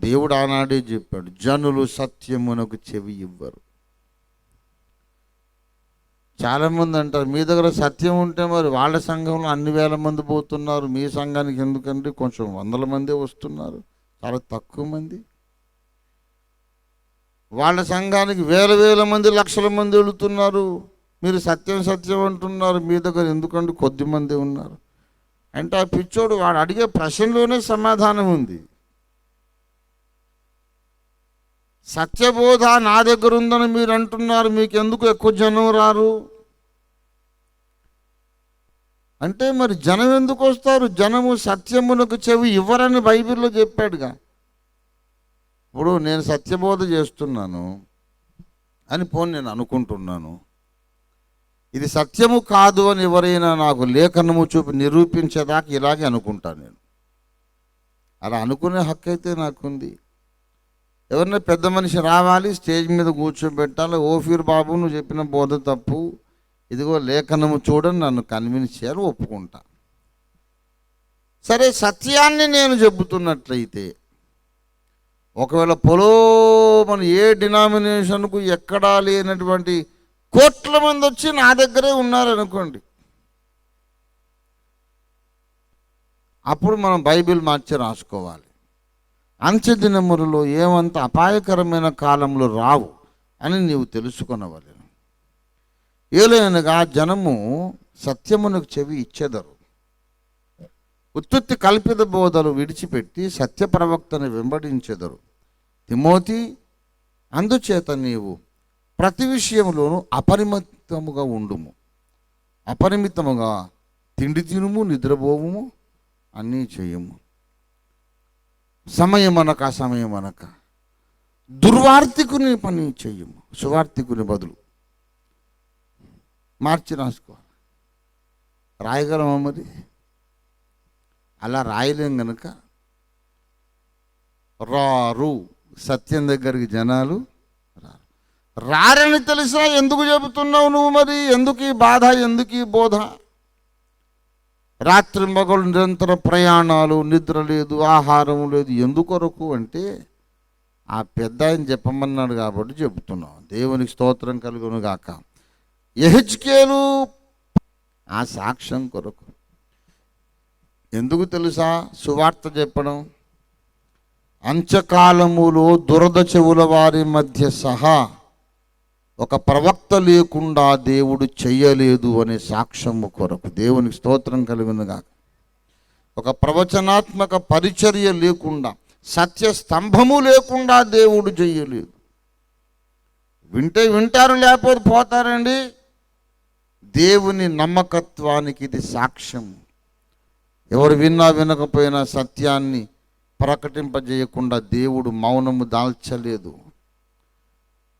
దేవుడు ఆనాడే చెప్పాడు, జనులు సత్యమునకు చెవి ఇవ్వరు. చాలామంది అంటారు, మీ దగ్గర సత్యం ఉంటే మరి వాళ్ళ సంఘంలో అన్ని వేల మంది పోతున్నారు, మీ సంఘానికి ఎందుకంటే కొంచెం వందల మందే వస్తున్నారు, చాలా తక్కువ మంది. వాళ్ళ సంఘానికి వేల వేల మంది లక్షల మంది వెళుతున్నారు, మీరు సత్యం సత్యం అంటున్నారు, మీ దగ్గర ఎందుకంటే కొద్ది మంది ఉన్నారు అంటే ఆ పిచ్చోడు వాడు అడిగే ప్రశ్నలోనే సమాధానం ఉంది. సత్యబోధ నా దగ్గర ఉందని మీరు అంటున్నారు, మీకు ఎందుకు ఎక్కువ జనం రారు అంటే మరి జనం ఎందుకు వస్తారు? జనము సత్యమునకు చెవి ఇవ్వరని బైబిల్లో చెప్పాడుగా. ఇప్పుడు నేను సత్యబోధ చేస్తున్నాను అని నేను అనుకుంటున్నాను, ఇది సత్యము కాదు అని ఎవరైనా నాకు లేఖనము చూపి నిరూపించేదాకా ఇలాగే అనుకుంటాను. నేను అలా అనుకునే హక్కు అయితే నాకుంది. ఎవరైనా పెద్ద మనిషి రావాలి, స్టేజ్ మీద కూర్చోబెట్టాలి, ఓఫీర్ బాబు నువ్వు చెప్పిన బోధ తప్పు, ఇదిగో లేఖనము చూడని నన్ను కన్విన్స్ చేయాలి, ఒప్పుకుంటా. సరే, సత్యాన్ని నేను చెబుతున్నట్లయితే ఒకవేళ మన ఏ డినామినేషన్కు ఎక్కడా లేనటువంటి కోట్ల మంది వచ్చి నా దగ్గరే ఉన్నారనుకోండి, అప్పుడు మనం బైబిల్ మార్చి రాసుకోవాలి. అంచె దినములలో ఏమంత అపాయకరమైన కాలంలో రావు అని నీవు తెలుసుకొనవలెను. ఏలైనగా జనము సత్యమునకు చెవి ఇచ్చెదరు, ఉత్తుత్తి కల్పిత బోధలు విడిచిపెట్టి సత్య ప్రవక్తను వెంబడించెదరు. తిమోతి, అందుచేత నీవు ప్రతి విషయంలోనూ అపరిమితముగా ఉండుము, అపరిమితముగా తిండి తినుము, నిద్రపోవుము, అన్నీ చేయము. సమయమనక అసమయమనక దుర్వార్తికుని పని చెయ్యము, సువార్తికుని బదులు. మార్చి రాసుకోవాలి. రాయగలమా మరి? అలా రాయలేం గనక రారు, సత్యం దగ్గరికి జనాలు రారని తెలిసినా ఎందుకు చెబుతున్నావు నువ్వు? మరి ఎందుకు ఈ బాధ, ఎందుకు ఈ బోధ? రాత్రి మగలు నిరంతర ప్రయాణాలు, నిద్ర లేదు, ఆహారం లేదు, ఎందుకొరకు అంటే ఆ పెద్ద ఆయన చెప్పమన్నాడు కాబట్టి చెబుతున్నాం. దేవునికి స్తోత్రం కలుగును గాక. యెహెజ్కేలు ఆ సాక్ష్యం కొరకు. ఎందుకు తెలుసా సువార్త చెప్పడం? అంత్యకాలములో దురద చెవుల వారి మధ్య సహా ఒక ప్రవక్త లేకుండా దేవుడు చెయ్యలేదు అనే సాక్ష్యము కొరకు. దేవునికి స్తోత్రం కలుగునుగా. ఒక ప్రవచనాత్మక పరిచర్య లేకుండా, సత్య స్తంభము లేకుండా దేవుడు చెయ్యలేదు. వింటే వింటారు, లేకపోతే పోతారండి. దేవుని నమ్మకత్వానికి ఇది సాక్ష్యం. ఎవరు విన్నా వినకపోయినా సత్యాన్ని ప్రకటింపజేయకుండా దేవుడు మౌనము దాల్చలేదు.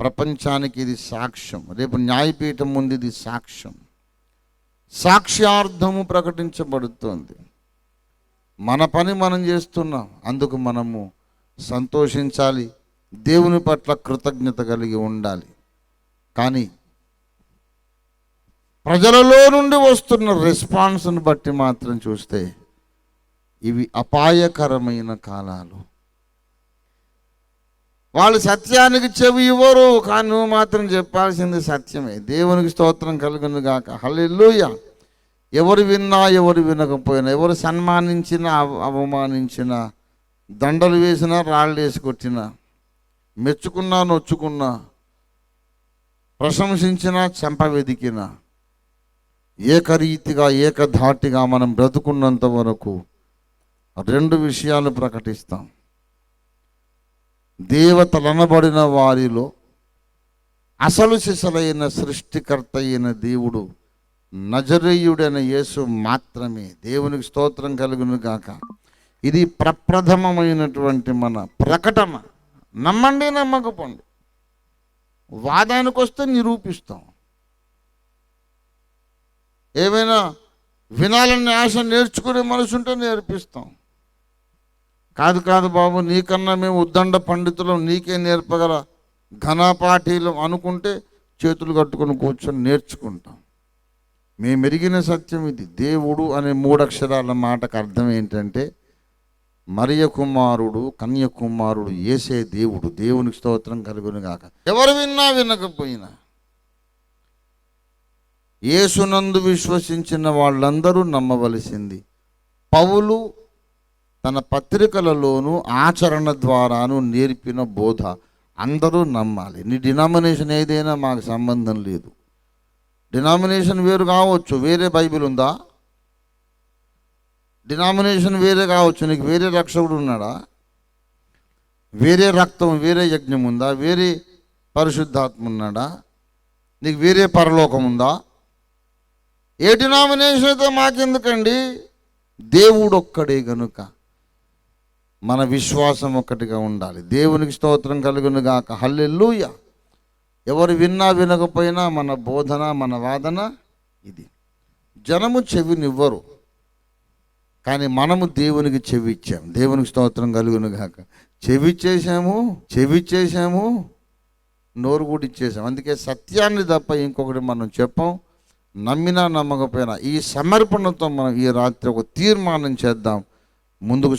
ప్రపంచానికి ఇది సాక్ష్యం. రేపు న్యాయపీఠం ముందు ఇది సాక్ష్యం, సాక్ష్యార్థము ప్రకటించబడుతోంది. మన పని మనం చేస్తున్నాం, అందుకు మనము సంతోషించాలి, దేవుని పట్ల కృతజ్ఞత కలిగి ఉండాలి. కానీ ప్రజలలో నుండి వస్తున్న రెస్పాన్స్ను బట్టి మాత్రం చూస్తే ఇవి అపాయకరమైన కాలాలు. వాళ్ళు సత్యానికి చెవి ఇవ్వరు, కానీ నువ్వు మాత్రం చెప్పాల్సింది సత్యమే. దేవునికి స్తోత్రం కలుగును గాక. హల్లెలూయా. ఎవరు విన్నా ఎవరు వినకపోయినా, ఎవరు సన్మానించినా అవమానించినా, దండలు వేసినా రాళ్ళు వేసి కొట్టినా, మెచ్చుకున్నా నొచ్చుకున్నా, ప్రశంసించినా చెంప వెదికినా, ఏకరీతిగా ఏకధాటిగా మనం బ్రతుకున్నంత వరకు రెండు విషయాలు ప్రకటిస్తాం. దేవతలనబడిన వారిలో అసలు సిసలైన సృష్టికర్త అయిన దేవుడు నజరేయుడైన యేసు మాత్రమే. దేవునికి స్తోత్రం కలుగును గాక. ఇది ప్రప్రథమమైనటువంటి మన ప్రకటన. నమ్మండి, నమ్మకపోండి. వాదానికి వస్తే నిరూపిస్తాం. ఏమైనా వినాలని ఆశ నేర్చుకునే మనసు ఉంటే నేర్పిస్తాం. కాదు కాదు బాబు, నీకన్నా మేము ఉద్దండ పండితులం, నీకే నేర్పగల ఘనపాఠీలం అనుకుంటే చేతులు కట్టుకొని కూర్చొని నేర్చుకుంటాం. మేము ఎరిగిన సత్యం ఇది. దేవుడు అనే 3 అక్షరాల మాటకు అర్థం ఏంటంటే మరియ కుమారుడు కన్యకుమారుడు యేసే దేవుడు. దేవునికి స్తోత్రం కలుగును గాక. ఎవరు విన్నా వినకపోయినా యేసునందు విశ్వసించిన వాళ్ళందరూ నమ్మవలసింది. పౌలు తన పత్రికలలోనూ ఆచరణ ద్వారాను నేర్పిన బోధ అందరూ నమ్మాలి. నీ డినామినేషన్ ఏదైనా మాకు సంబంధం లేదు. డినామినేషన్ వేరు కావచ్చు, వేరే బైబిల్ ఉందా? డినామినేషన్ వేరే కావచ్చు, నీకు వేరే రక్షకుడు ఉన్నాడా? వేరే రక్తం, వేరే యజ్ఞం ఉందా? వేరే పరిశుద్ధాత్మ ఉన్నాడా? నీకు వేరే పరలోకం ఉందా? ఏ డినామినేషన్ అయితే మాకెందుకండి? దేవుడు ఒక్కడే గనుక మన విశ్వాసం ఒక్కటిగా ఉండాలి. దేవునికి స్తోత్రం కలుగును గాక. హల్లెలూయా. ఎవరు విన్నా వినకపోయినా మన బోధన, మన వాదన ఇది. జనము చెవినివ్వరు, కానీ మనము దేవునికి చెవి ఇచ్చాము. దేవునికి స్తోత్రం కలుగును గాక. చెవి ఇచ్చేసాము, నోరు కూడా ఇచ్చేసాము. అందుకే సత్యాన్ని తప్ప ఇంకొకటి మనం చెప్పాం. నమ్మినా నమ్మకపోయినా ఈ సమర్పణతో మనం ఈ రాత్రి ఒక తీర్మానం చేద్దాం, ముందుకు